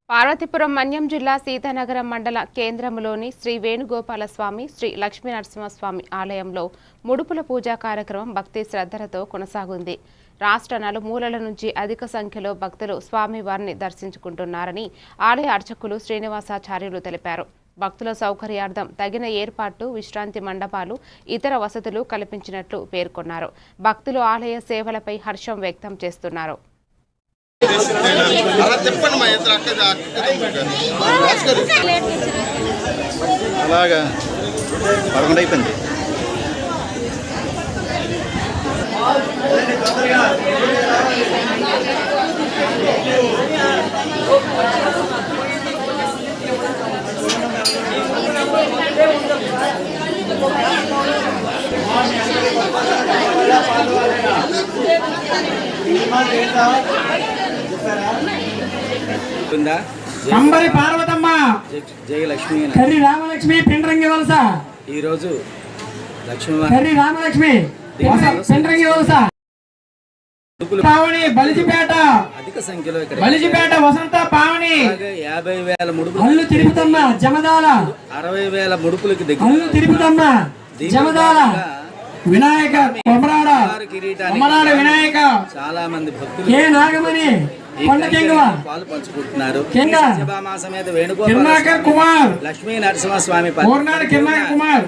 పార్వతీపురం మన్యం జిల్లా సీతానగరం మండల కేంద్రంలోని శ్రీ వేణుగోపాలస్వామి శ్రీ లక్ష్మీనరసింహస్వామి ఆలయంలో ముడుపుల పూజా కార్యక్రమం భక్తి శ్రద్ధలతో కొనసాగుంది. రాష్ట్ర నలుమూలల నుంచి అధిక సంఖ్యలో భక్తులు స్వామివారిని దర్శించుకుంటున్నారని ఆలయ అర్చకులు శ్రీనివాసాచార్యులు తెలిపారు. భక్తుల సౌకర్యార్థం తగిన ఏర్పాట్లు, విశ్రాంతి మండపాలు, ఇతర వసతులు కల్పించినట్లు పేర్కొన్నారు. భక్తులు ఆలయ సేవలపై హర్షం వ్యక్తం చేస్తున్నారు. అలాగా 11 అయిపోయింది. కంబరి పార్వతమ్మ, జయ లక్ష్మీ, కర్రి రామలక్ష్మి, పిండ్రంగి వలస. ఈ రోజు కర్రి రామలక్ష్మి పిండ్రంగి వలస, పావని బలిజిపేట, అధిక సంఖ్యలో బలిజిపేట వసంత పావని, 50,000 ముడుపులు, అల్లు తిరుపతమ్మ జమదాల, 60,000 ముడుపులకి దగ్గర, అల్లు తిరుపతమ్మ జమదాల, వినాయక కొమరాడ, కొమరాడ వినాయక, చాలా మంది భక్తులు ఏ నాగమణి పాలు పంచుకుంటున్నారు. సమేత వేణుగోపాల లక్ష్మీ నరసింహస్వామి కుమార్